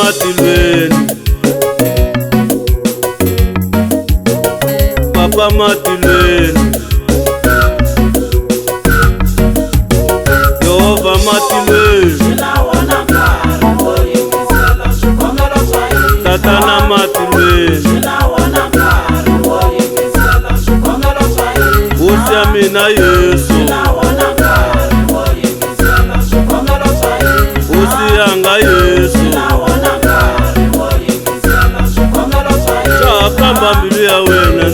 matilweni, papa matilweni, Yehova matilweni, tatana matilweni, Hosi ya mina Yesu, Hosi yanga Yesu, Chakamba mbilu ya wena,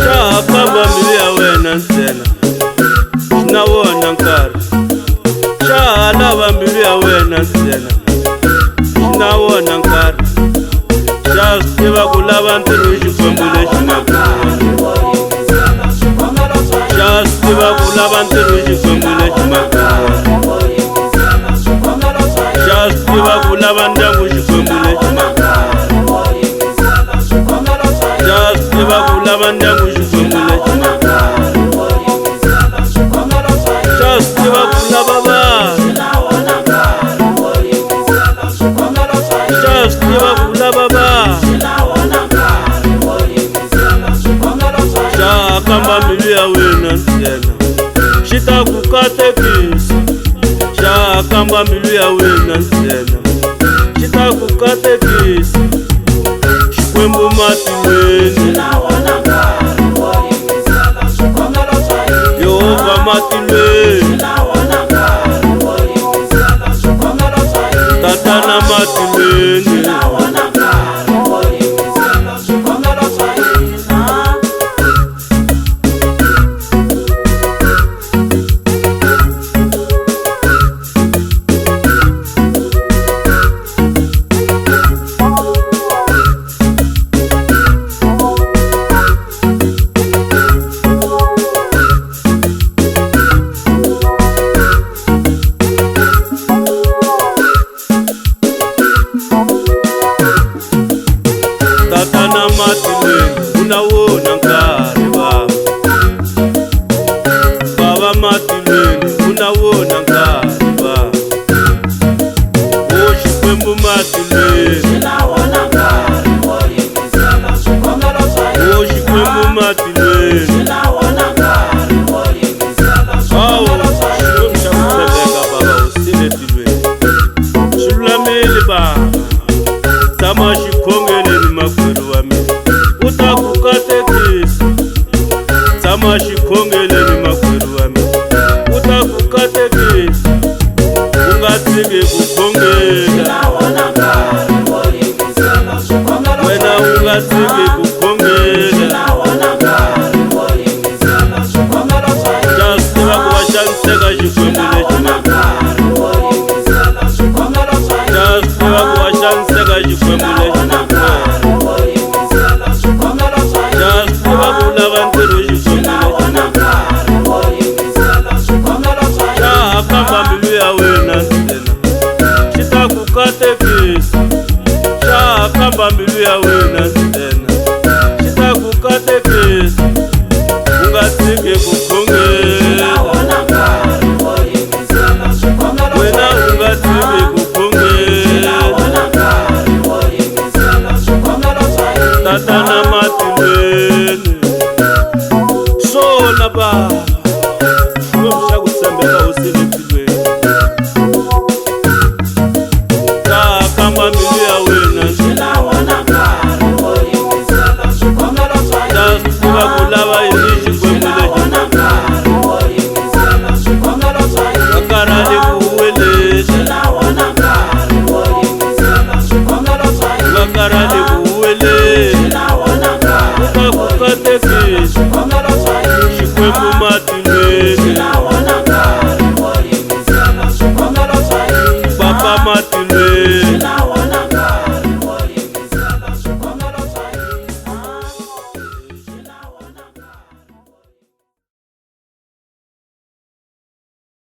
Chakamba mbilu ya wena nsena, Sinawona nkari, Chalava mbilu ya wena nsena, Sinawona nkari, Chastiva kulava ntiru xikwembu lexi makulu, Chastiva kulava ntiru xikwembu lexi makulu, Chastiva kulava ndyangu xikwembu lexi makulu, Chastiva kulava ndyangu xikwembu lexi makulu, Chastiva kulava vanhu, Chastiva kulava vanhu, Chakamba mbilu ya wena nsena, Xita ku katekisa, Chakamba mbilu ya wena nsena, Xita ku katekisa, Xikwembu matilweni, Yehova matilweni, tatana matilweni, tatana matilweni, unawona nkari baba, baba matilweni, unawona nkari baba, o Xikwembu matilweni, o Xikwembu matilweni, awu Xikwembu xa ku tshembeka baba, u sile tilweni, swi lulamile baba, tshama xikhongeleni makwerhu wa mina, u ta ku katekisa, tshama xikhongeleni